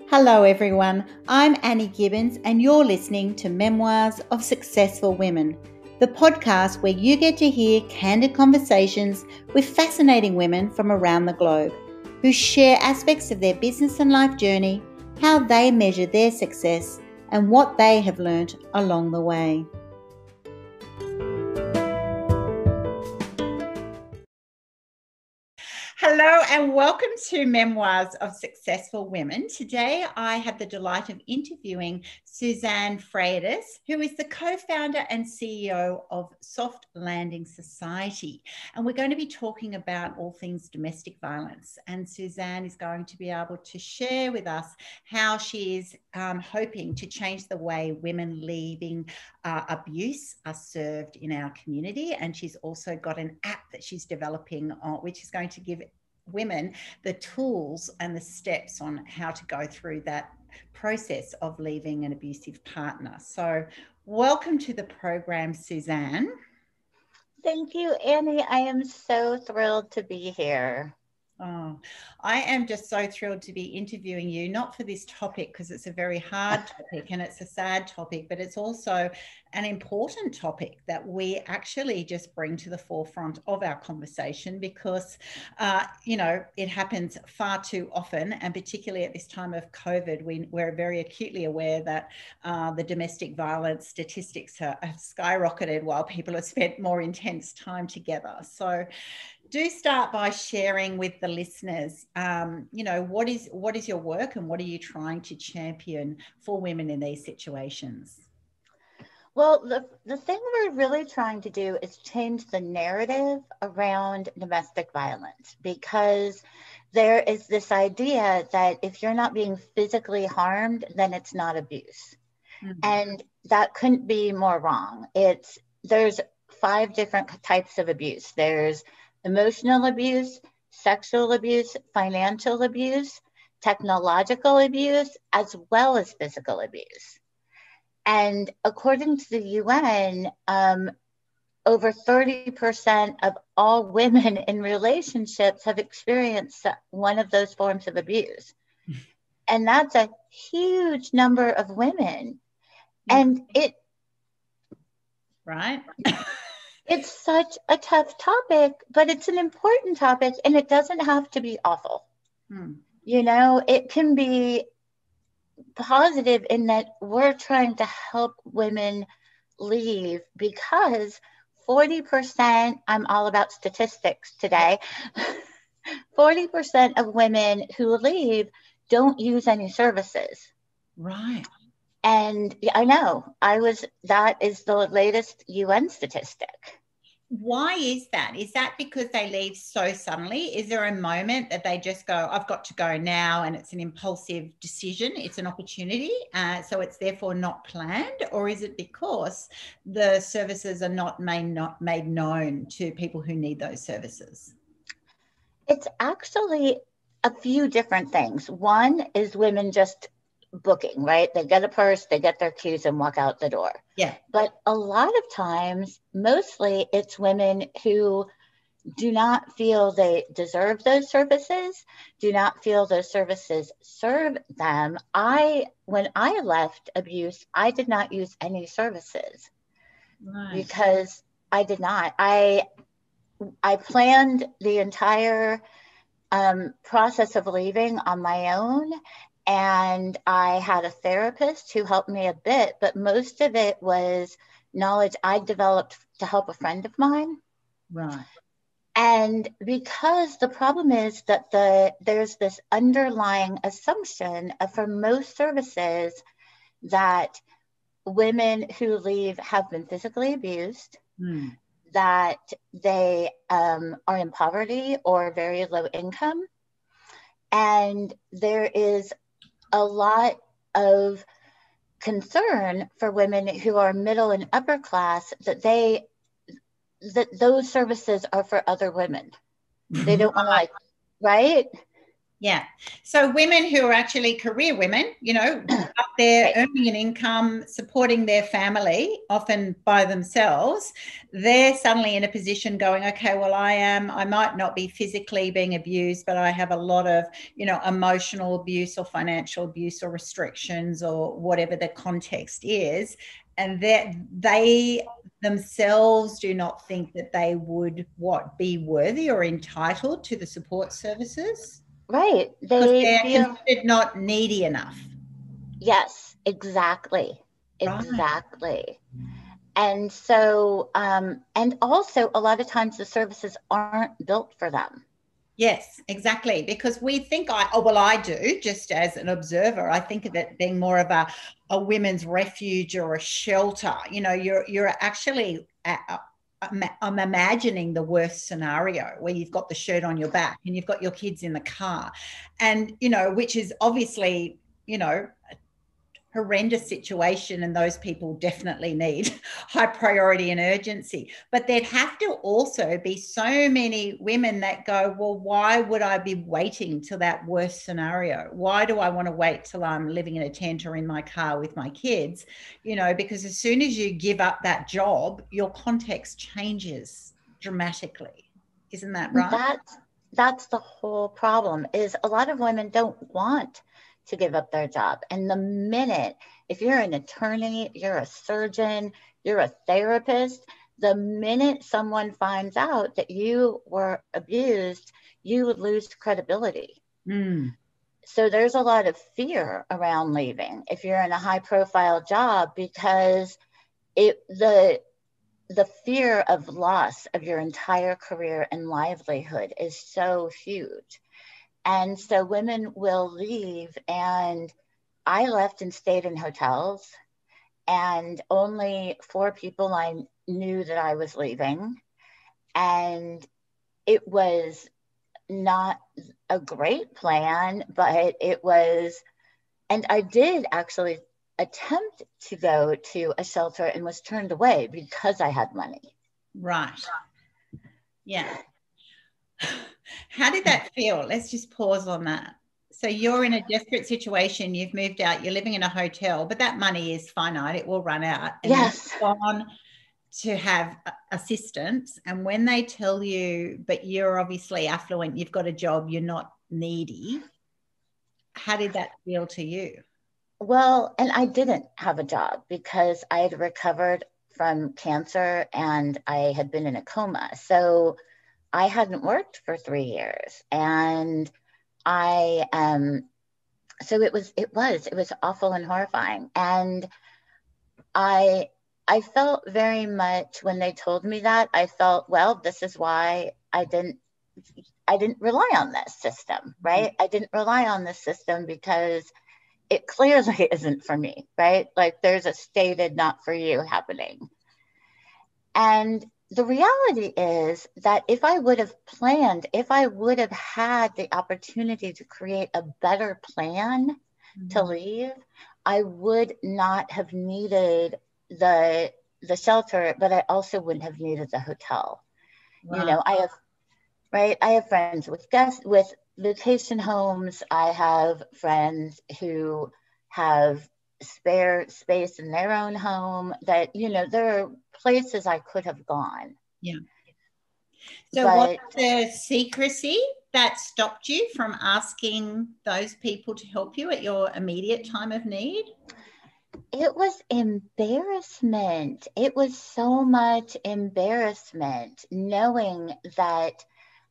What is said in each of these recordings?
Hello everyone, I'm Annie Gibbins and you're listening to Memoirs of Successful Women, the podcast where you get to hear candid conversations with fascinating women from around the globe who share aspects of their business and life journey, how they measure their success and what they have learnt along the way. Hello and welcome to Memoirs of Successful Women. Today I have the delight of interviewing Suzanne Freyjadis, who is the co-founder and CEO of Soft Landing Society. And we're going to be talking about all things domestic violence. And Suzanne is going to be able to share with us how she is hoping to change the way women leaving abuse are served in our community. And she's also got an app that she's developing, which is going to give women the tools and the steps on how to go through that process of leaving an abusive partner. So welcome to the program, Suzanne. Thank you, Annie. I am so thrilled to be here. Oh, I am just so thrilled to be interviewing you, not for this topic because it's a very hard topic and it's a sad topic, but it's also an important topic that we actually just bring to the forefront of our conversation because, it happens far too often. And particularly at this time of COVID, we're very acutely aware that the domestic violence statistics have skyrocketed while people have spent more intense time together. So do start by sharing with the listeners, what is your work and what are you trying to champion for women in these situations? Well, the thing we're really trying to do is change the narrative around domestic violence, because there is this idea that if you're not being physically harmed, then it's not abuse. Mm-hmm. And that couldn't be more wrong. There's 5 different types of abuse. There's emotional abuse, sexual abuse, financial abuse, technological abuse, as well as physical abuse. And according to the UN, over 30% of all women in relationships have experienced one of those forms of abuse. And that's a huge number of women. And Right. It's such a tough topic, but it's an important topic and it doesn't have to be awful. It can be positive in that we're trying to help women leave, because 40%, I'm all about statistics today, 40% of women who leave don't use any services. Right. And I know, that is the latest UN statistic. Why is that? Is that because they leave so suddenly? Is there a moment that they just go, I've got to go now, and it's an impulsive decision, it's an opportunity, so it's therefore not planned? Or is it because the services are not made known to people who need those services? It's actually a few different things. One is women just booking, right? They get a purse, they get their keys and walk out the door. Yeah. But a lot of times, mostly it's women who do not feel they deserve those services, do not feel those services serve them. When I left abuse, I did not use any services. Right. Because I did not. I planned the entire process of leaving on my own. And I had a therapist who helped me a bit, but most of it was knowledge I developed to help a friend of mine. Right. And because the problem is that there's this underlying assumption for most services that women who leave have been physically abused, that they are in poverty or very low income. And there is a lot of concern for women who are middle and upper class that those services are for other women. They don't want to right? Yeah. So women who are actually career women, up there Right. earning an income, supporting their family, often by themselves, they're suddenly in a position going, okay, well, I might not be physically being abused, but I have a lot of, emotional abuse or financial abuse or restrictions or whatever the context is. And that they themselves do not think that they would be worthy or entitled to the support services Right. because They they're feel, considered not needy enough. yes, exactly. Right. Exactly. And so, and also a lot of times the services aren't built for them. Yes, exactly. Because we think I do, just as an observer, I think of it being more of a women's refuge or a shelter. You're actually I'm imagining the worst scenario where you've got the shirt on your back and you've got your kids in the car, and which is obviously, horrendous situation, and those people definitely need high priority and urgency. But there'd have to also be so many women that go, well, why would I be waiting till that worst scenario? Why do I want to wait till I'm living in a tent or in my car with my kids? Because as soon as you give up that job, your context changes dramatically. Isn't that right? That's the whole problem, is a lot of women don't want to give up their job. And the minute, if you're an attorney, you're a surgeon, you're a therapist, the minute someone finds out that you were abused, you would lose credibility. Mm. So there's a lot of fear around leaving if you're in a high profile job, because the fear of loss of your entire career and livelihood is so huge. And so women will leave, and I left and stayed in hotels, and only 4 people I knew that I was leaving. And it was not a great plan, but it was, and I did actually attempt to go to a shelter and was turned away because I had money. Right. Yeah. How did that feel? Let's just pause on that. So you're in a desperate situation, you've moved out, you're living in a hotel, but that money is finite, it will run out. And then Yes. you've gone to have assistance. And when they tell you, but you're obviously affluent, you've got a job, you're not needy, how did that feel to you? Well, and I didn't have a job because I had recovered from cancer and I had been in a coma. So I hadn't worked for 3 years. And I so it was awful and horrifying. And I I felt very much, when they told me that, I felt, well, this is why I didn't rely on this system, right? I didn't rely on this system because it clearly isn't for me, right? Like there's a stated not for you happening. And the reality is that if I would have planned, if I would have had the opportunity to create a better plan to leave, I would not have needed the shelter, but I also wouldn't have needed the hotel. Wow. You know, I have friends with vacation homes. I have friends who have spare space in their own home, that, there are places I could have gone. Yeah. So what But the secrecy that stopped you from asking those people to help you at your immediate time of need? it was embarrassment. It was so much embarrassment knowing that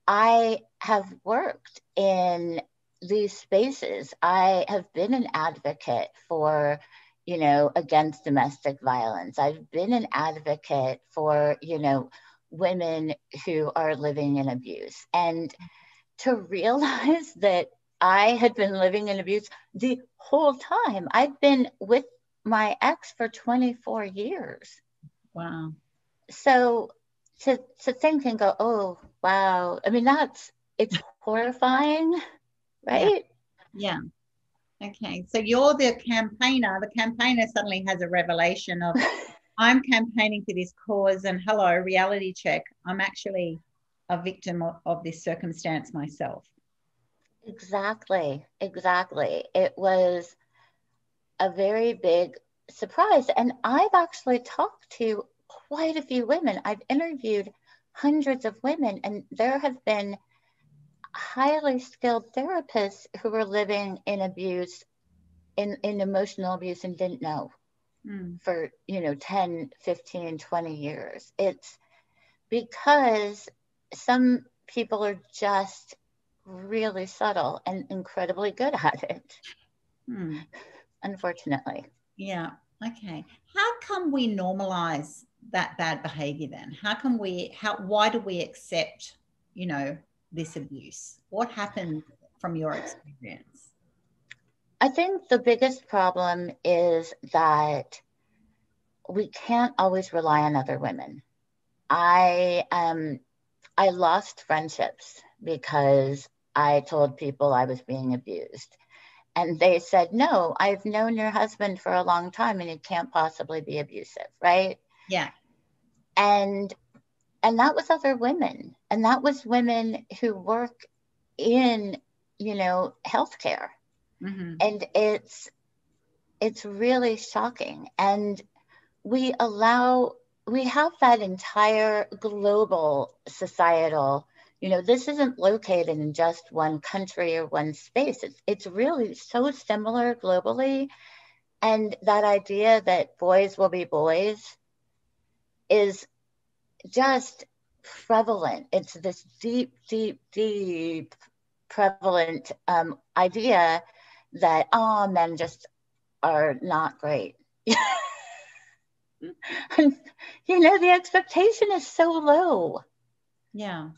I have worked in these spaces. I have been an advocate for, against domestic violence. I've been an advocate for, women who are living in abuse. And to realize that I had been living in abuse the whole time. I've been with my ex for 24 years. Wow. So to think and go, oh, wow. I mean, it's horrifying, Yeah. right? Yeah. Okay. So you're the campaigner. The campaigner suddenly has a revelation of, I'm campaigning for this cause, and hello, reality check. I'm actually a victim of this circumstance myself. Exactly. Exactly. It was a very big surprise. And I've actually talked to quite a few women. I've interviewed hundreds of women, and there have been highly skilled therapists who were living in abuse, in emotional abuse, and didn't know for, 10, 15, 20 years. It's because some people are just really subtle and incredibly good at it, unfortunately. Yeah. Okay. How come we normalize that bad behavior then? Why do we accept, this abuse? What happened from your experience? I think the biggest problem is that we can't always rely on other women. I lost friendships because I told people I was being abused. And they said, "No, I've known your husband for a long time and he can't possibly be abusive," right? Yeah. And that was other women. And that was women who work in, healthcare. And it's really shocking. And we have that entire global societal, this isn't located in just one country or one space. It's really so similar globally. And that idea that boys will be boys is just prevalent. It's this deep, deep, deep prevalent idea that, oh, men just are not great. And, the expectation is so low. Yeah.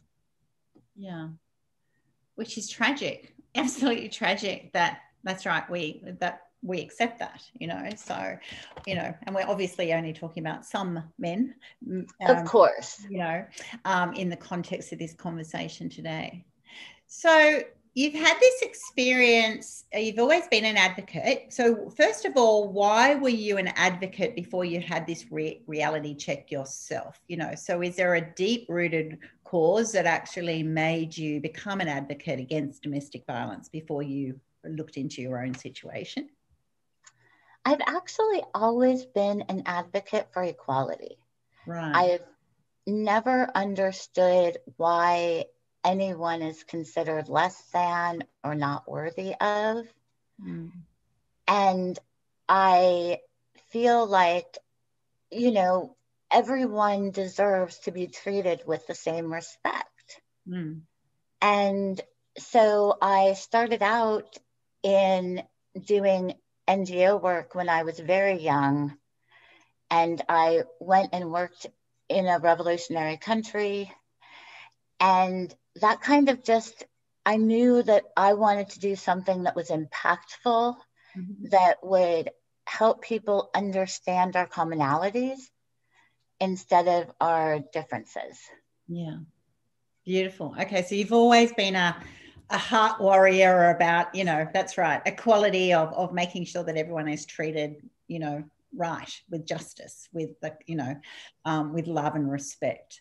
Yeah. Which is tragic. Absolutely tragic that's right. We accept that, so, and we're obviously only talking about some men, Of course. In the context of this conversation today. So you've had this experience, you've always been an advocate. So first of all, why were you an advocate before you had this reality check yourself? So is there a deep-rooted cause that actually made you become an advocate against domestic violence before you looked into your own situation? I've actually always been an advocate for equality. Right. I've never understood why anyone is considered less than or not worthy of. And I feel like, everyone deserves to be treated with the same respect. And so I started out in doing NGO work when I was very young. And I went and worked in a revolutionary country. And that kind of I knew that I wanted to do something that was impactful, that would help people understand our commonalities instead of our differences. Yeah. Beautiful. Okay. So you've always been a heart warrior about, that's right, equality of making sure that everyone is treated, right, with justice, with with love and respect.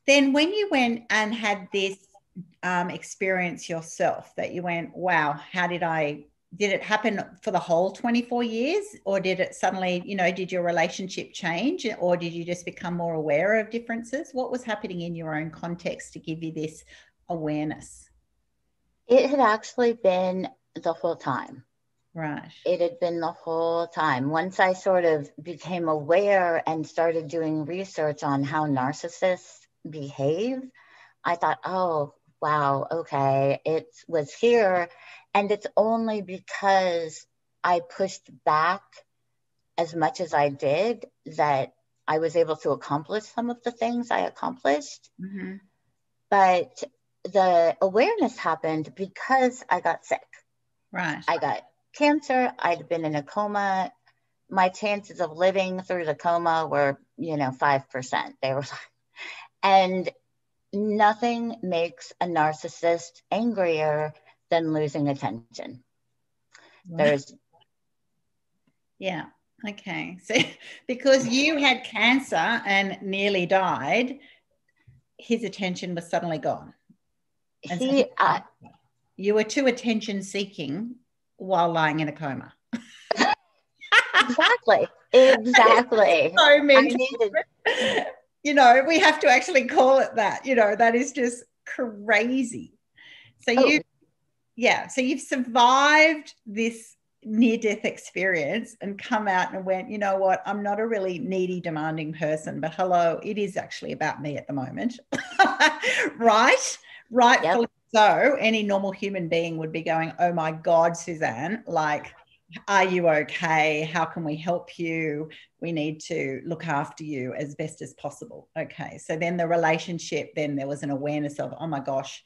Then when you went and had this experience yourself, that you went, wow, did it happen for the whole 24 years, or did it suddenly, did your relationship change, or did you just become more aware of differences? What was happening in your own context to give you this awareness? It had actually been the whole time. Right. It had been the whole time. Once I sort of became aware and started doing research on how narcissists behave, I thought, oh, wow, okay, it was here. And it's only because I pushed back as much as I did that I was able to accomplish some of the things I accomplished. But the awareness happened because I got sick. Right. I got cancer. I'd been in a coma. My chances of living through the coma were, 5%. They were, and nothing makes a narcissist angrier than losing attention. Yeah. Okay. So because you had cancer and nearly died, his attention was suddenly gone. You were too attention seeking while lying in a coma. Exactly. Exactly. So mental. Needed. You know, we have to actually call it that. You know, that is just crazy. So so you've survived this near-death experience and come out and went, you know what, I'm not a really needy, demanding person, but hello, it is actually about me at the moment. Right? Rightfully so. Any normal human being would be going, oh my God, Suzanne, like, are you okay? How can we help you? We need to look after you as best as possible. Okay. So then the relationship, then there was an awareness of, oh my gosh,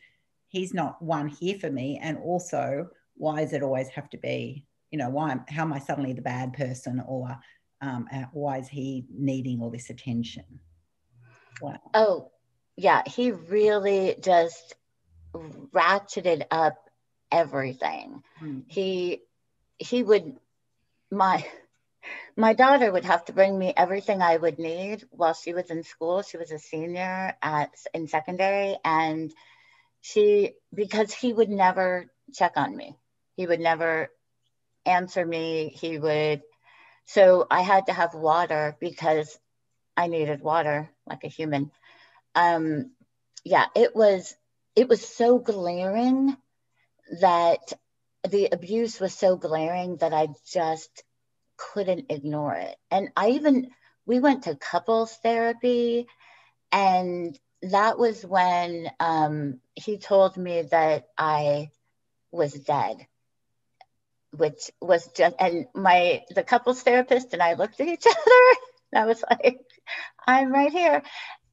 he's not one here for me. And also, why does it always have to be, you know, how am I suddenly the bad person, or why is he needing all this attention? Wow. Oh, yeah. He really just ratcheted up everything. He would, my daughter would have to bring me everything I would need while she was in school. She was a senior in secondary, and because he would never check on me. He would never answer me. So I had to have water because I needed water like a human. It was so glaring, that the abuse was so glaring that I just couldn't ignore it. And we went to couples therapy, and that was when he told me that I was dead, which was just, and the couples therapist and I looked at each other and I was like, I'm right here.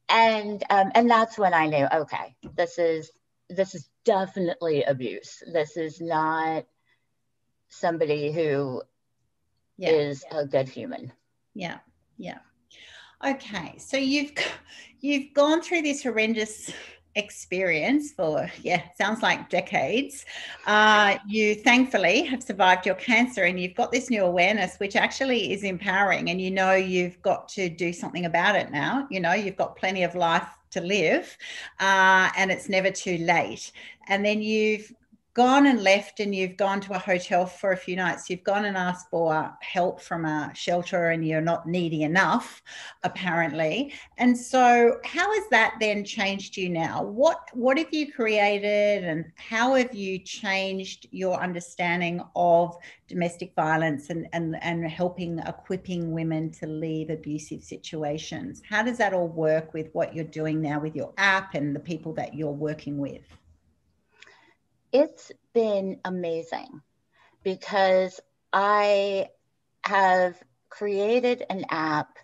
And that's when I knew, okay, this is definitely abuse. This is not somebody who is a good human. Yeah. Okay, so you've gone through this horrendous experience for sounds like decades. You thankfully have survived your cancer, and you've got this new awareness, which actually is empowering, and you know you've got to do something about it now. You know you've got plenty of life to live, and it's never too late. And then you've gone and left, and you've gone to a hotel for a few nights. You've gone and asked for help from a shelter, and you're not needy enough, apparently. And so how has that then changed you now? What have you created, and how have you changed your understanding of domestic violence and helping, equipping women to leave abusive situations? How does that all work with what you're doing now with your app and the people that you're working with? It's been amazing, because I have created an app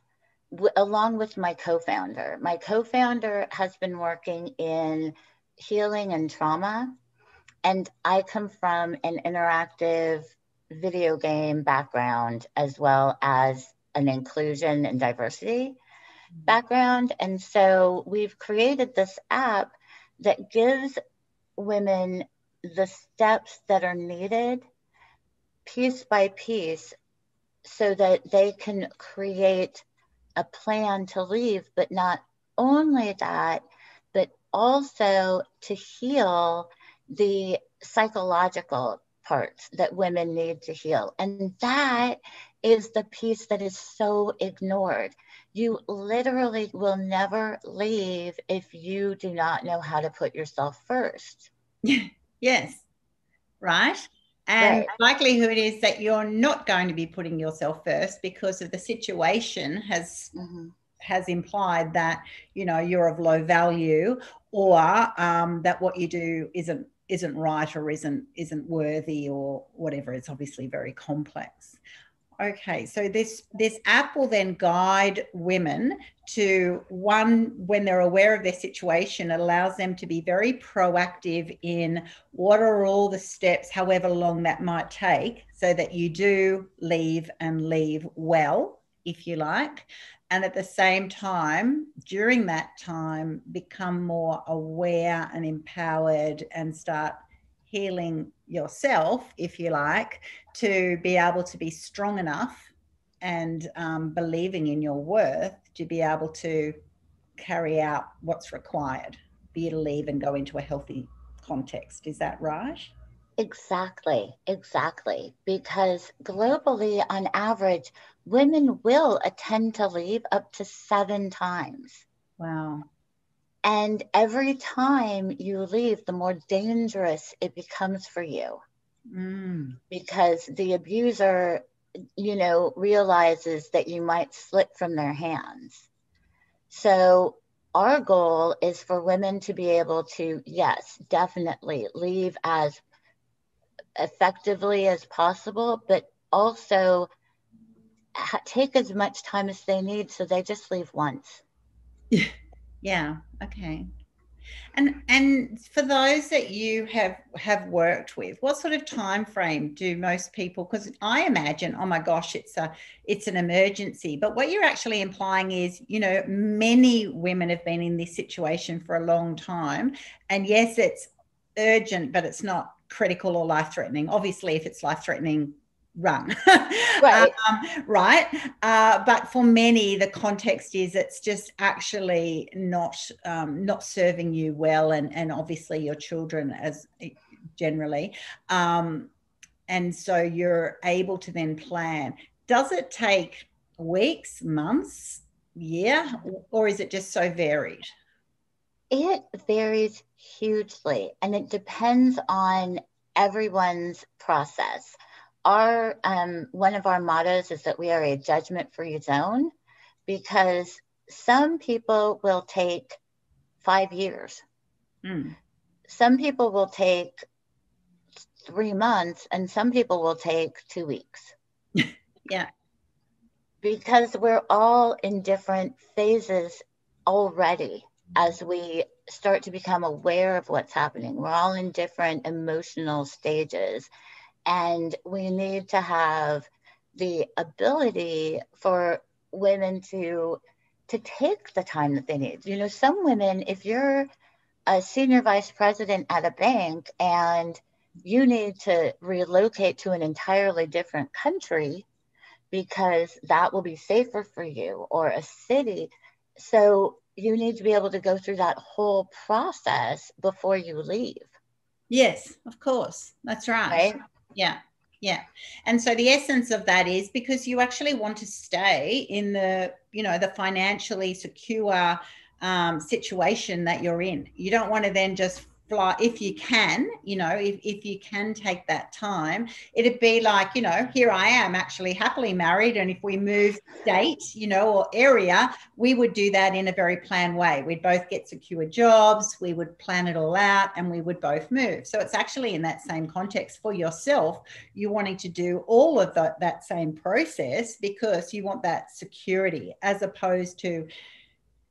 along with my co-founder. My co-founder has been working in healing and trauma, and I come from an interactive video game background, as well as an inclusion and diversity background. And so we've created this app that gives women the steps that are needed piece by piece, so that they can create a plan to leave. But not only that, but also to heal the psychological parts that women need to heal. And that is the piece that is so ignored. You literally will never leave if you do not know how to put yourself first. Yes. Right. And likelihood is that you're not going to be putting yourself first, because of the situation has implied that, you know, you're of low value, or that what you do isn't right, or isn't worthy, or whatever. It's obviously very complex. Okay, so this app will then guide women to, one, when they're aware of their situation, it allows them to be very proactive in what are all the steps, however long that might take, so that you do leave, and leave well, if you like. And at the same time, during that time, become more aware and empowered, and start healing yourself, if you like, to be able to be strong enough and believing in your worth to be able to carry out what's required for you to leave and go into a healthy context. Is that right? Exactly, exactly. Because globally, on average, women will attend to leave up to 7 times. Wow. And every time you leave, the more dangerous it becomes for you Mm. because the abuser, realizes that you might slip from their hands. So, our goal is for women to be able to, yes, definitely leave as effectively as possible, but also take as much time as they need so they just leave once. Yeah. Okay. And for those that you have worked with, what sort of time frame do most people? Because I imagine, oh my gosh, it's an emergency. But what you're actually implying is, many women have been in this situation for a long time, and yes, it's urgent, but it's not critical or life threatening. Obviously, if it's life threatening, run. Right. Right. But for many, the context is it's just actually not serving you well, and obviously your children as generally. And so you're able to then plan. Does it take weeks, months, year, or is it just so varied? It varies hugely and it depends on everyone's process. Our one of our mottos is that we are a judgment-free zone because some people will take 5 years. Mm. Some people will take 3 months and some people will take 2 weeks Yeah. because we're all in different phases already as we start to become aware of what's happening. We're all in different emotional stages, and we need to have the ability for women to take the time that they need. Some women, if you're a senior vice president at a bank and you need to relocate to an entirely different country because that will be safer for you, or a city. So you need to be able to go through that whole process before you leave, Yes, of course. That's right. right? Yeah. Yeah. And so the essence of that is because you actually want to stay in the financially secure situation that you're in. You don't want to then just fly if you can, if you can take that time. It'd be like, here I am actually happily married. And if we move state, or area, we would do that in a very planned way. We'd both get secure jobs, we would plan it all out, and we would both move. So it's actually in that same context for yourself, you wanting to do all of that same process because you want that security, as opposed to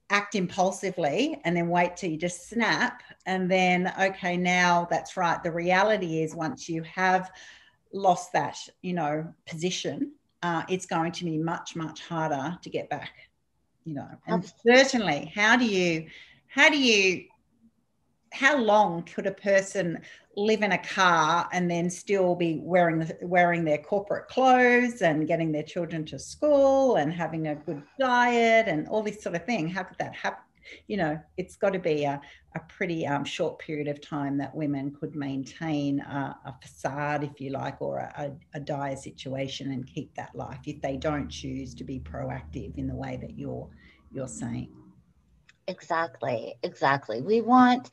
act impulsively and then wait till you just snap. And then, okay, now that's right. The reality is once you have lost that, position, it's going to be much, much harder to get back. And certainly how do you how long could a person live in a car and then still be wearing their corporate clothes and getting their children to school and having a good diet and all this sort of thing? How could that happen? It's got to be a pretty short period of time that women could maintain a facade, if you like, or a dire situation and keep that life if they don't choose to be proactive in the way that you're saying. Exactly, exactly. We want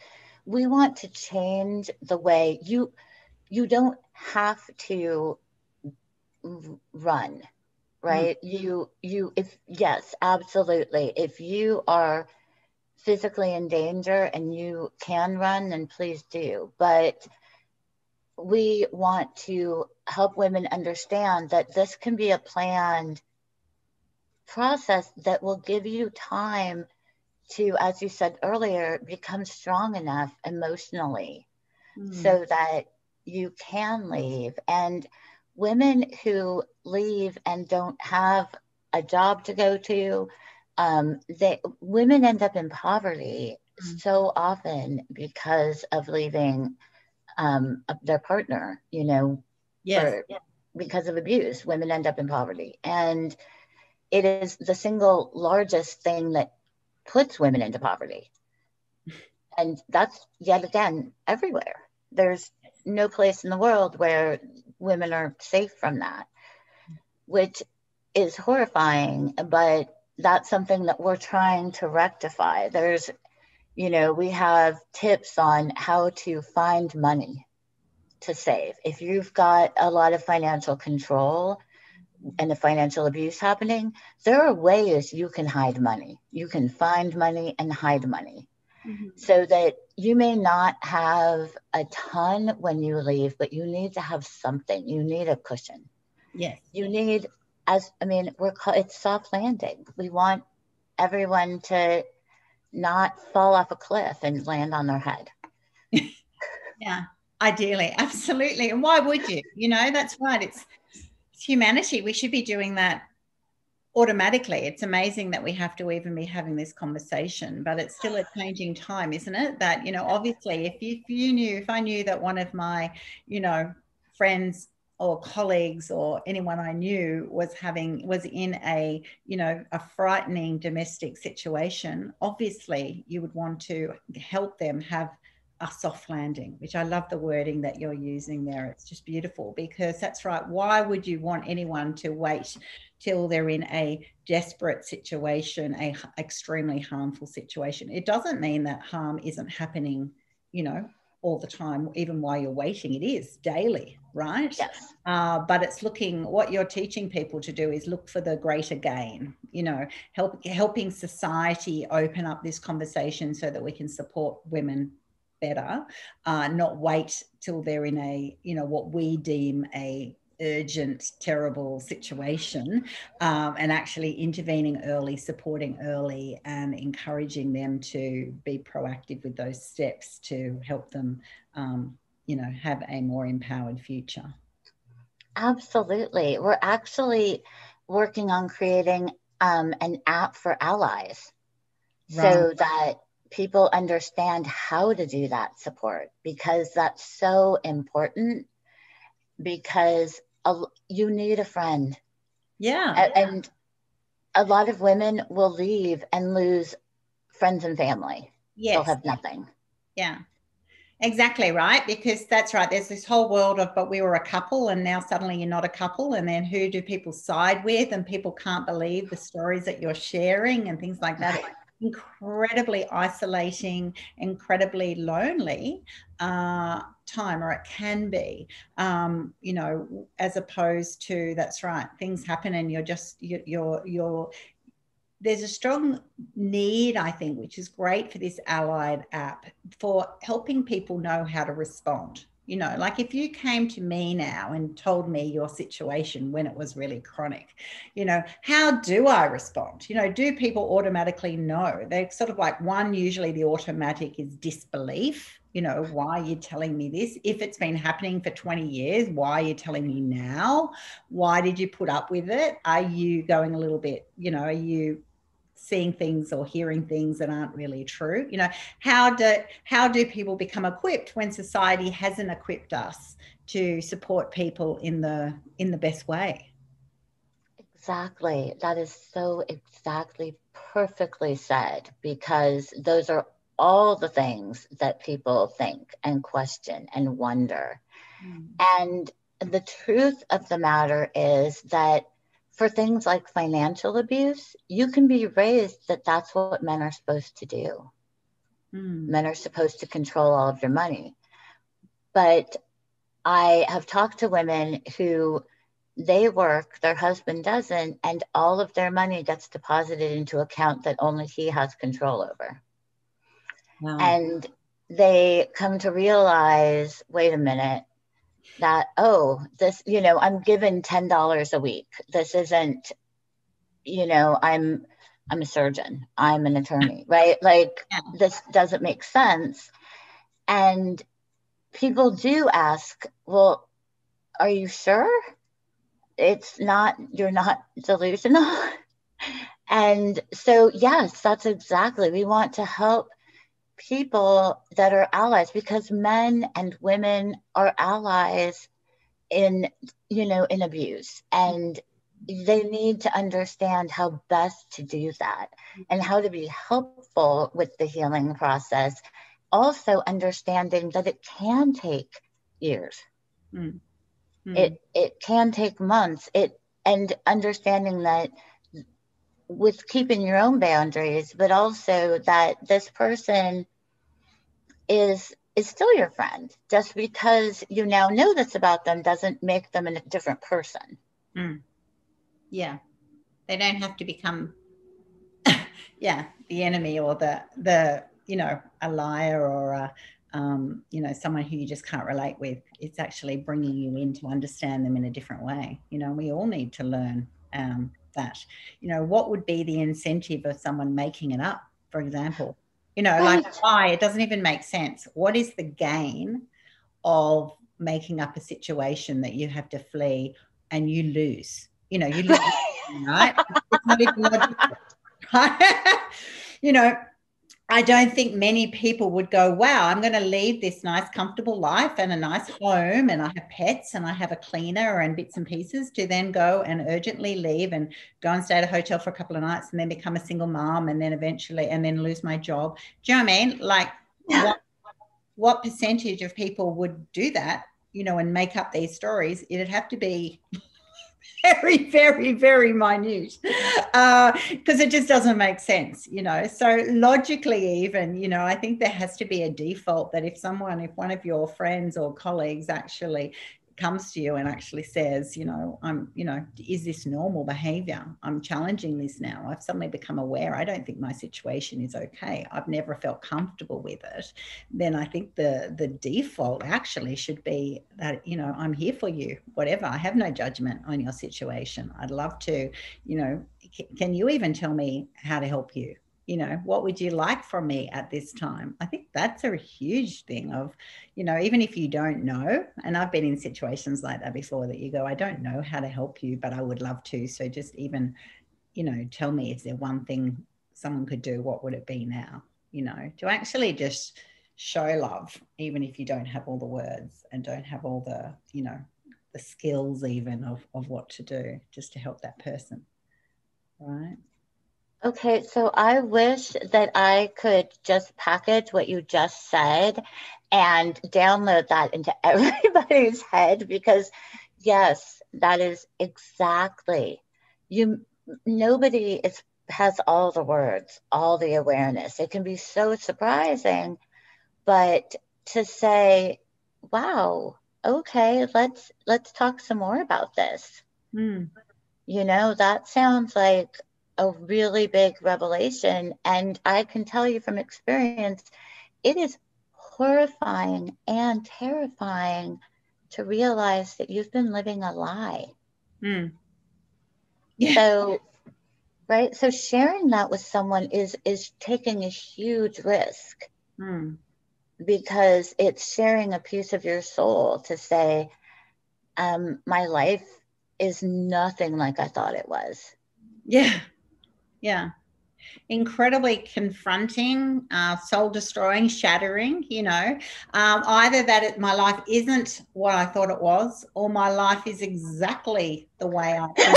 to change the way you don't have to run, Mm. right? You if yes, absolutely. If you are physically in danger and you can run, then please do. But we want to help women understand that this can be a planned process that will give you time to, as you said earlier, become strong enough emotionally Mm. so that you can leave. And women who leave and don't have a job to go to, women end up in poverty Mm. so often because of leaving their partner, Yes. for because of abuse. Women end up in poverty, and it is the single largest thing that puts women into poverty. And that's yet again everywhere. There's no place in the world where women are safe from that, which is horrifying, but that's something that we're trying to rectify. There's, we have tips on how to find money to save. If you've got a lot of financial control and the financial abuse happening, there are ways you can hide money. You can find money and hide money, so that you may not have a ton when you leave, but you need to have something. You need a cushion. Yes. You need, it's soft landing. We want everyone to not fall off a cliff and land on their head. Yeah, ideally, absolutely. And why would you? That's right. It's humanity. We should be doing that automatically. It's amazing that we have to even be having this conversation, but it's still a changing time, isn't it? That, obviously if I knew that one of my, friends or colleagues or anyone I knew was in a, a frightening domestic situation, obviously you would want to help them have a soft landing, which I love the wording that you're using there. It's just beautiful, because that's right. Why would you want anyone to wait till they're in a desperate situation, a extremely harmful situation? It doesn't mean that harm isn't happening, all the time, even while you're waiting. It is daily, right? Yes. But it's what you're teaching people to do is look for the greater gain, helping society open up this conversation so that we can support women better, not wait till they're in a, what we deem a urgent, terrible situation, and actually intervening early, supporting early, and encouraging them to be proactive with those steps to help them, have a more empowered future. Absolutely. We're actually working on creating an app for allies, right, so that people understand how to do that support, because that's so important, because you need a friend. Yeah. And a lot of women will leave and lose friends and family. Yes. They'll have nothing. Yeah. Exactly right, because that's right. There's this whole world of, but we were a couple and now suddenly you're not a couple. And then who do people side with? And people can't believe the stories that you're sharing and things like that. Incredibly isolating, incredibly lonely time, or it can be, as opposed to, that's right, things happen and you're there's a strong need, I think, which is great for this allied app, for helping people know how to respond. Like if you came to me now and told me your situation when it was really chronic, how do I respond? Do people automatically know? They're sort of like, one, usually the automatic is disbelief. Why are you telling me this? If it's been happening for 20 years, why are you telling me now? Why did you put up with it? Are you going a little bit, are you seeing things or hearing things that aren't really true? How do people become equipped when society hasn't equipped us to support people in the best way? Exactly. That is so exactly perfectly said, because those are all the things that people think and question and wonder. And the truth of the matter is that for things like financial abuse, you can be raised that that's what men are supposed to do. Men are supposed to control all of your money. But I have talked to women who, they work, their husband doesn't, and all of their money gets deposited into an account that only he has control over. Wow. And they come to realize, wait a minute, that, this, I'm given $10 a week. This isn't, I'm a surgeon, I'm an attorney, right? Like, this doesn't make sense. And people do ask, well, are you sure you're not delusional? And so, yes, that's exactly, we want to help people that are allies, because men and women are allies in abuse, and they need to understand how best to do that and how to be helpful with the healing process. Also understanding that it can take, years. Mm. Mm. It can take months. And understanding that with keeping your own boundaries, but also that this person is still your friend. Just because you now know this about them doesn't make them a different person. Mm. Yeah, they don't have to become yeah, the enemy or the a liar or a someone who you just can't relate with. It's actually bringing you in to understand them in a different way. We all need to learn that. What would be the incentive of someone making it up, for example? Like, Right. why? It doesn't even make sense. What is the gain of making up a situation that you have to flee and you lose? You lose, right? It's not even logical. I don't think many people would go, wow, I'm going to leave this nice, comfortable life and a nice home, and I have pets and I have a cleaner and bits and pieces, to then go and urgently leave and go and stay at a hotel for a couple of nights and then become a single mom and then eventually and then lose my job. Do you know what I mean? Like, what percentage of people would do that, and make up these stories? It'd have to be very, very, very minute, because it just doesn't make sense, So logically, even, I think there has to be a default that if one of your friends or colleagues actually comes to you and actually says, is this normal behavior? I'm challenging this now. I've suddenly become aware. I don't think my situation is okay. I've never felt comfortable with it. Then I think the default actually should be that, I'm here for you, whatever. I have no judgment on your situation. I'd love to, can you even tell me how to help you? What would you like from me at this time? I think that's a huge thing of, even if you don't know, and I've been in situations like that before, that you go, I don't know how to help you, but I would love to. So just even, tell me, is there one thing someone could do? What would it be now? To actually just show love, even if you don't have all the words and don't have all the, the skills even of what to do, just to help that person. Right. Okay, so I wish that I could just package what you just said and download that into everybody's head, because yes, that is exactly. Nobody has all the words, all the awareness. It can be so surprising, but to say, wow, okay, let's talk some more about this. Mm. That sounds like a really big revelation. And I can tell you from experience, it is horrifying and terrifying to realize that you've been living a lie. Mm. Yeah. So, right. So sharing that with someone is taking a huge risk, Mm. because it's sharing a piece of your soul to say, my life is nothing like I thought it was. Yeah. Yeah. Incredibly confronting, soul destroying, shattering, either that my life isn't what I thought it was, or my life is exactly the way I am.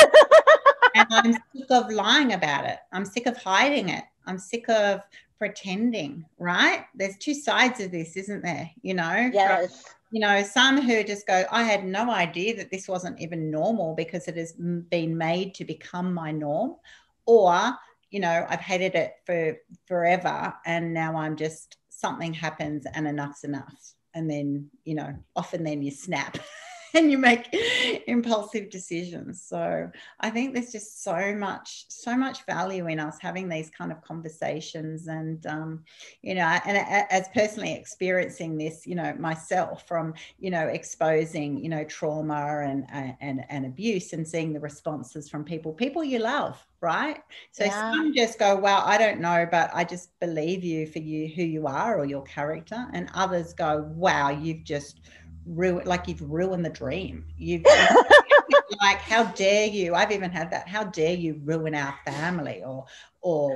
And I'm sick of lying about it. I'm sick of hiding it. I'm sick of pretending, right? There's two sides of this, isn't there? Yes. Some who just go, I had no idea that this wasn't even normal because it has been made to become my norm. Or, I've hated it for forever and now I'm just, something happens and enough's enough. And then, often then you snap and you make impulsive decisions. So I think there's just so much value in us having these kind of conversations. And, and as personally experiencing this, myself from, exposing, trauma and abuse, and seeing the responses from people you love, right? So Yeah. some just go, well, I don't know, but I just believe you for who you are or your character. And others go, wow, you've ruined the dream. You've like, how dare you? I've even had that. How dare you ruin our family or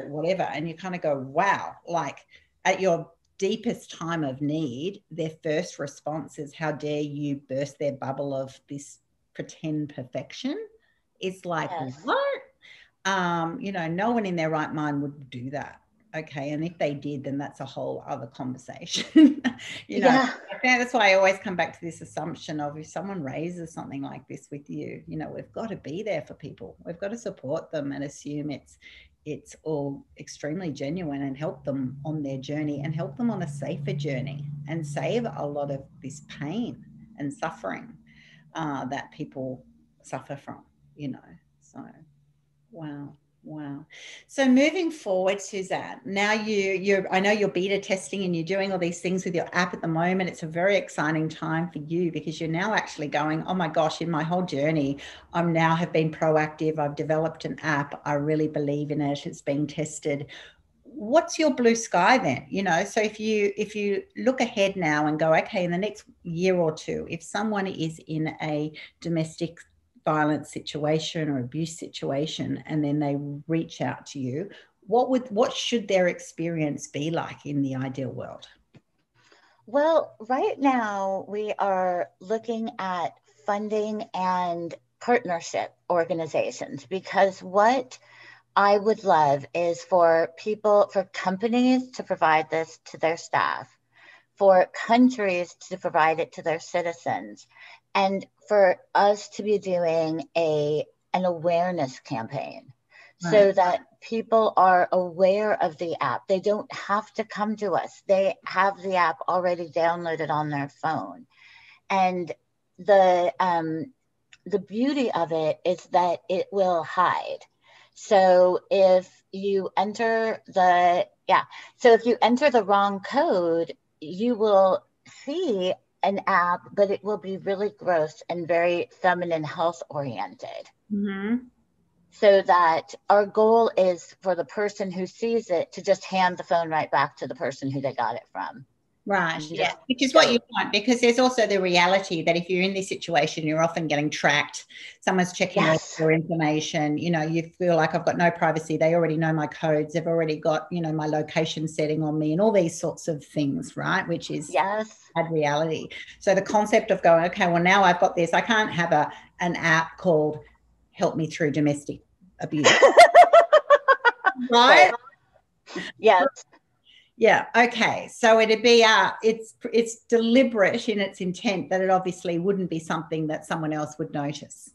whatever? And you kind of go, wow, like at your deepest time of need, their first response is, how dare you burst their bubble of this pretend perfection? It's like, Yes. what? No one in their right mind would do that. Okay, and if they did, then that's a whole other conversation. Yeah. I think that's why I always come back to this assumption of, if someone raises something like this with you, we've got to be there for people. We've got to support them and assume it's all extremely genuine, and help them on their journey, and help them on a safer journey, and save a lot of this pain and suffering that people suffer from. So wow. Wow. So moving forward, Suzanne, now I know you're beta testing and you're doing all these things with your app at the moment. It's a very exciting time for you, because you're now actually going, oh my gosh, in my whole journey, I'm now have been proactive. I've developed an app. I really believe in it. It's being tested. What's your blue sky then? So if you look ahead now and go, okay, in the next year or two, if someone is in a domestic violence situation or abuse situation, and then they reach out to you, what should their experience be like in the ideal world? Well, right now we are looking at funding and partnership organizations, because what I would love is for companies to provide this to their staff, for countries to provide it to their citizens, and for us to be doing an awareness campaign, so that people are aware of the app. They don't have to come to us. They have the app already downloaded on their phone. And the beauty of it is that it will hide. So if you enter the wrong code, you will see an app, but it will be really gross and very feminine health oriented. Mm-hmm. So that our goal is for the person who sees it to just hand the phone right back to the person who they got it from. Right. Yeah. Which is what you want, because there's also the reality that if you're in this situation, you're often getting tracked. Someone's checking all your information. You feel like, I've got no privacy. They already know my codes. They've already got, my location setting on me, and all these sorts of things, right? Which is bad reality. So the concept of going, okay, well, now I've got this. I can't have an app called Help Me Through Domestic Abuse. Right? Yes. Yeah. Okay. So it'd be it's deliberate in its intent, that it obviously wouldn't be something that someone else would notice.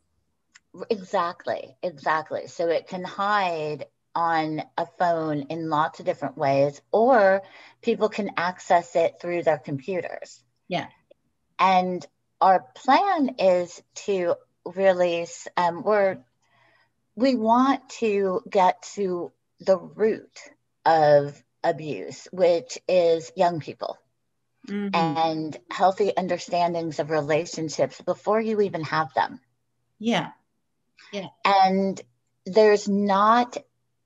Exactly. So it can hide on a phone in lots of different ways, or people can access it through their computers. Yeah. And our plan is to release, we want to get to the root of abuse, which is young people, and healthy understandings of relationships before you even have them. Yeah. Yeah. And there's not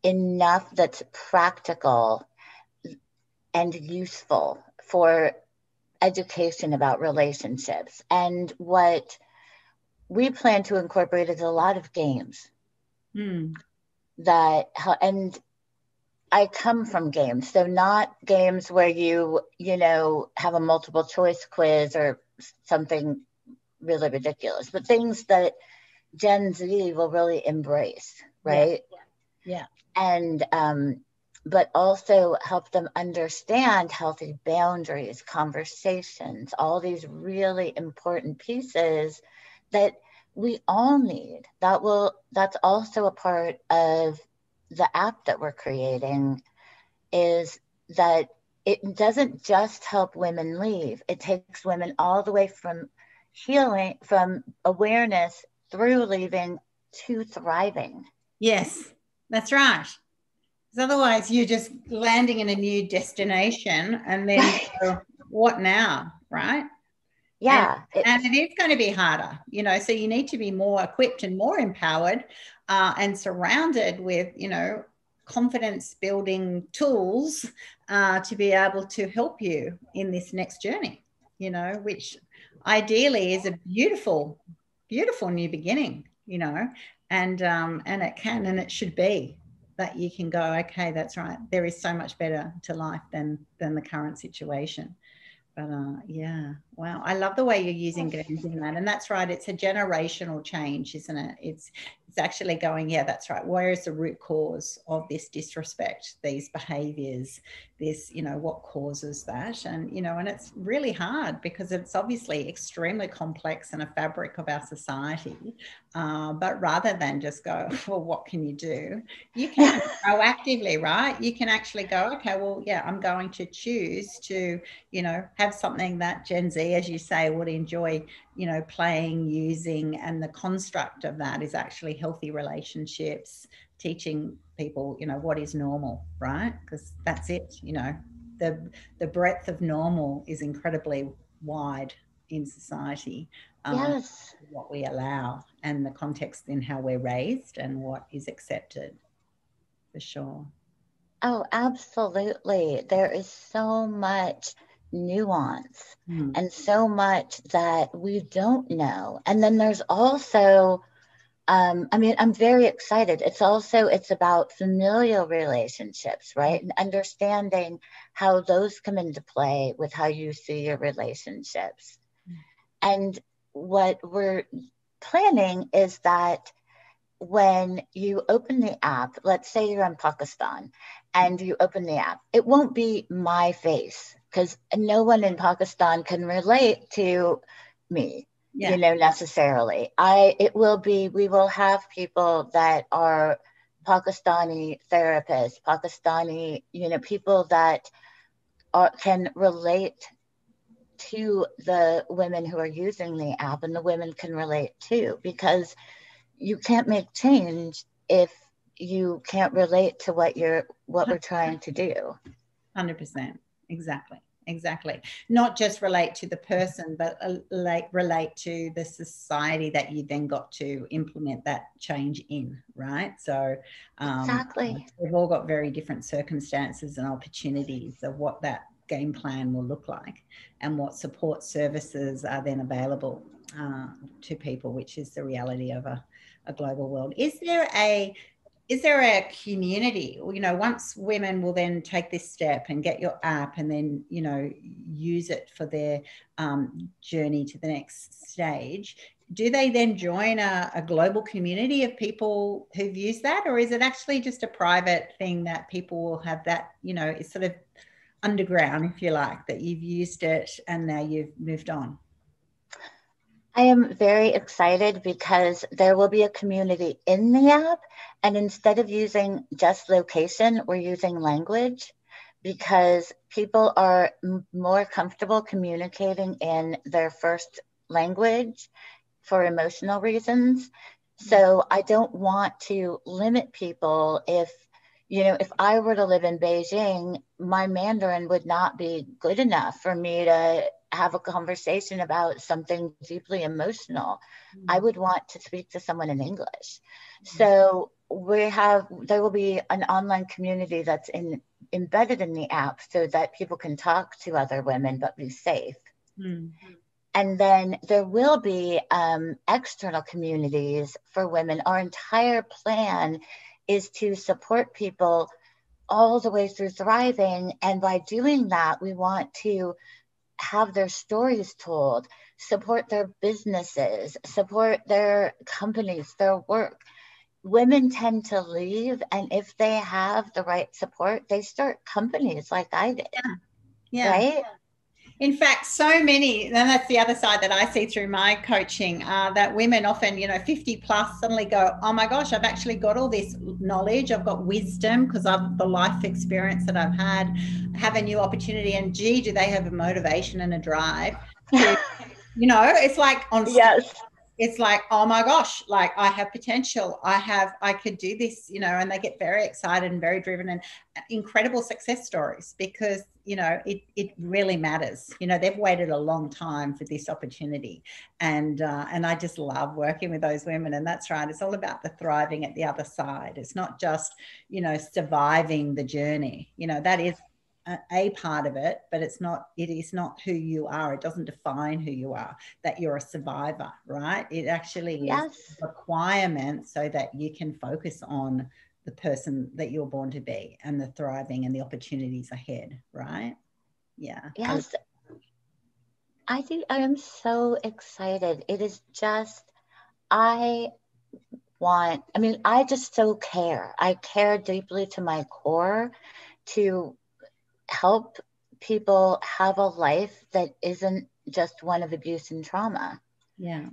enough that's practical and useful for education about relationships. And what we plan to incorporate is a lot of games and I come from games, so not games where you have a multiple choice quiz or something really ridiculous, but things that Gen Z will really embrace, right? Yeah. And but also help them understand healthy boundaries, conversations, all these really important pieces that we all need. That's also a part of the app that we're creating, is that it doesn't just help women leave. It takes women all the way from healing, from awareness through leaving to thriving. Yes, that's right. Because otherwise you're just landing in a new destination, and then what now, right? Yeah. And it is going to be harder, so you need to be more equipped and more empowered and surrounded with, confidence building tools to be able to help you in this next journey, which ideally is a beautiful, beautiful new beginning, and it can, and it should be, that you can go, okay, that's right. There is so much better to life than the current situation. But yeah, Wow. I love the way you're using games in that. And that's right. It's a generational change, isn't it? It's actually going, yeah, that's right. Where is the root cause of this disrespect, these behaviors, this, what causes that? And, and it's really hard because it's obviously extremely complex and a fabric of our society. But rather than just go, well, what can you do? You can proactively, right? You can actually go, okay, well, yeah, I'm going to choose to, have something that Gen Z, as you say, would enjoy, playing, using, and the construct of that is actually healthy relationships, teaching people, what is normal, right? Because that's it, the breadth of normal is incredibly wide in society. Yes. What we allow and the context in how we're raised and what is accepted, for sure. Oh, absolutely. There is so much nuance and so much that we don't know. And then there's also, I'm very excited. It's about familial relationships, right? And understanding how those come into play with how you see your relationships. And what we're planning is that when you open the app, let's say you're in Pakistan and you open the app, it won't be my face because no one in Pakistan can relate to me, necessarily. We will have people that are Pakistani therapists, Pakistani, people that can relate to the women who are using the app, and the women can relate too, because you can't make change if you can't relate to what we're trying to do. 100%. Exactly. Not just relate to the person, but relate to the society that you then got to implement that change in, right? So exactly. We've all got very different circumstances and opportunities of what that game plan will look like and what support services are then available to people, which is the reality of a global world. Is there a community, once women will then take this step and get your app and then, use it for their journey to the next stage, do they then join a global community of people who've used that? Or is it actually just a private thing that people will have that, it's sort of underground, if you like, that you've used it and now you've moved on? I am very excited because there will be a community in the app, and instead of using just location, we're using language because people are more comfortable communicating in their first language for emotional reasons. So I don't want to limit people. If I were to live in Beijing, my Mandarin would not be good enough for me to have a conversation about something deeply emotional. I would want to speak to someone in English. So there will be an online community that's embedded in the app so that people can talk to other women but be safe. And then there will be external communities for women. Our entire plan is to support people all the way through thriving. And by doing that, we want to have their stories told, support their businesses, support their companies, their work. Women tend to leave, and if they have the right support, they start companies like I did. Yeah. Right? In fact, so many, and that's the other side that I see through my coaching, that women often, 50 plus suddenly go, oh my gosh, I've actually got all this knowledge, I've got wisdom because of the life experience that I've had, have a new opportunity, and gee, do they have a motivation and a drive to, it's like on yes. It's like, oh my gosh, like I have potential. I could do this, and they get very excited and very driven, and incredible success stories because, it really matters. They've waited a long time for this opportunity. And I just love working with those women. And that's right. It's all about the thriving at the other side. It's not just, surviving the journey. That is a part of it, but it is not who you are. It doesn't define who you are, that you're a survivor, right? It actually is a requirement so that you can focus on the person that you're born to be and the thriving and the opportunities ahead, right? Yeah. Yes. I think I am so excited. It is just, I I just so care. I care deeply to my core to help people have a life that isn't just one of abuse and trauma. Yeah.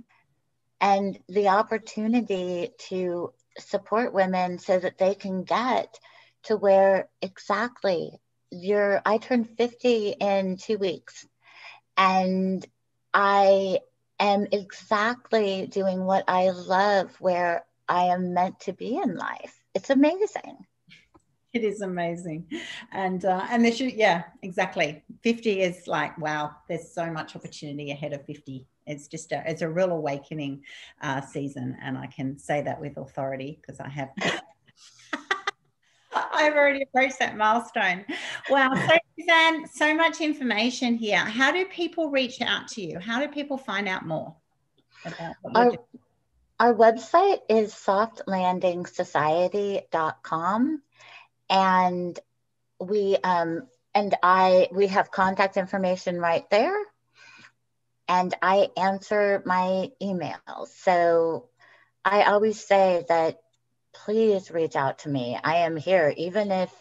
And the opportunity to support women so that they can get to where exactly I turned 50 in 2 weeks, and I am exactly doing what I love, where I am meant to be in life. It's amazing. It is amazing. And there should, yeah, exactly. 50 is like, wow, there's so much opportunity ahead of 50. It's just it's a real awakening season. And I can say that with authority because I have I've already approached that milestone. Wow. So Suzanne, so much information here. How do people reach out to you? How do people find out more about what you're doing? Our website is softlandingsociety.com, and we have contact information right there, and I answer my emails. So I always say that please reach out to me. I am here, even if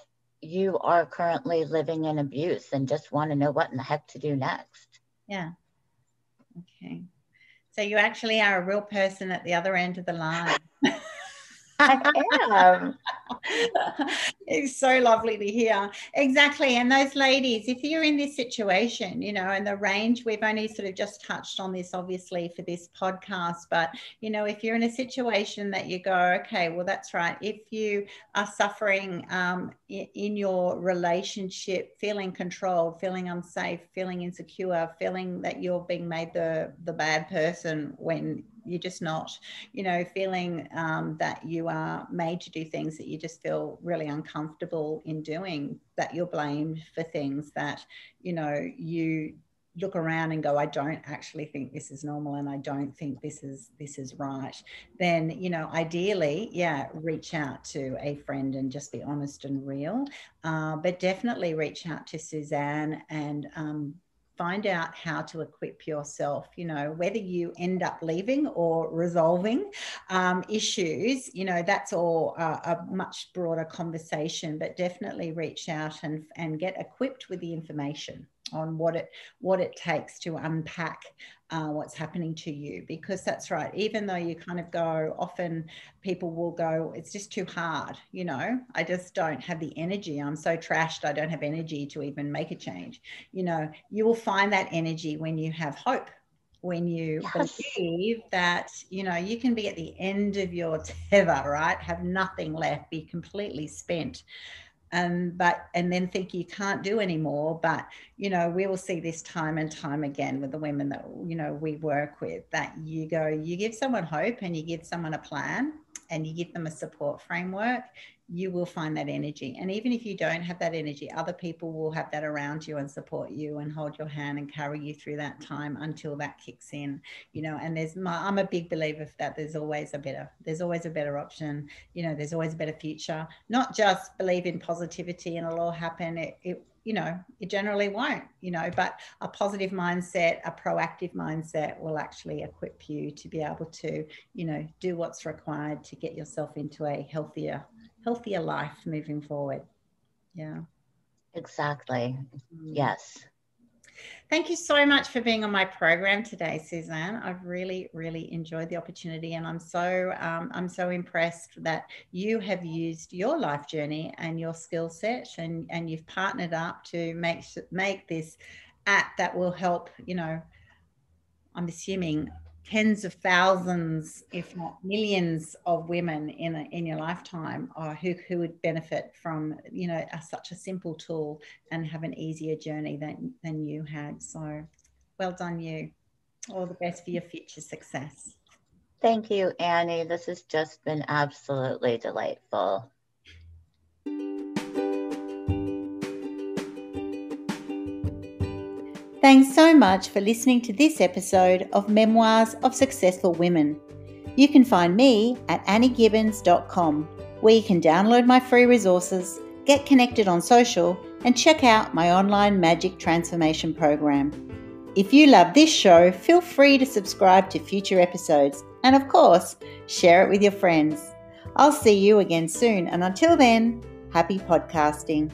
you are currently living in abuse and just want to know what in the heck to do next. Yeah. Okay. So you actually are a real person at the other end of the line. I am. It's so lovely to hear. Exactly. And those ladies, if you're in this situation, and the range, we've only sort of just touched on this, obviously, for this podcast, but, if you're in a situation that you go, okay, well, that's right. If you are suffering in your relationship, feeling controlled, feeling unsafe, feeling insecure, feeling that you're being made the bad person when you're just not, feeling that you are made to do things that you just feel really uncomfortable in doing, that you're blamed for things that, you look around and go, I don't actually think this is normal and I don't think this is right, then, ideally, reach out to a friend and just be honest and real. But definitely reach out to Suzanne and find out how to equip yourself, whether you end up leaving or resolving issues, that's all a much broader conversation, but definitely reach out and get equipped with the information on what it takes to unpack what's happening to you, because that's right. Even though you kind of go, often people will go, it's just too hard, I just don't have the energy. I'm so trashed. I don't have energy to even make a change. You will find that energy when you have hope, when you believe that, you can be at the end of your tether, right? Have nothing left, be completely spent. And then think you can't do anymore. But, we will see this time and time again with the women that, we work with, that you give someone hope and you give someone a plan and you give them a support framework, you will find that energy. And even if you don't have that energy, other people will have that around you and support you and hold your hand and carry you through that time until that kicks in, and I'm a big believer that there's always a better option. There's always a better future. Not just believe in positivity and it'll all happen. It generally won't, but a positive mindset, a proactive mindset will actually equip you to be able to, do what's required to get yourself into a healthier life moving forward. Yeah. Exactly. Yes. Thank you so much for being on my program today, Suzanne. I've really, really enjoyed the opportunity, and I'm so impressed that you have used your life journey and your skill set, and you've partnered up to make this app that will help, I'm assuming tens of thousands, if not millions, of women in your lifetime, or who would benefit from, such a simple tool and have an easier journey than you had. So well done, you. All the best for your future success. Thank you, Annie. This has just been absolutely delightful. Thanks so much for listening to this episode of Memoirs of Successful Women. You can find me at anniegibbins.com, where you can download my free resources, get connected on social, and check out my online magic transformation program. If you love this show, feel free to subscribe to future episodes and, of course, share it with your friends. I'll see you again soon, and until then, happy podcasting.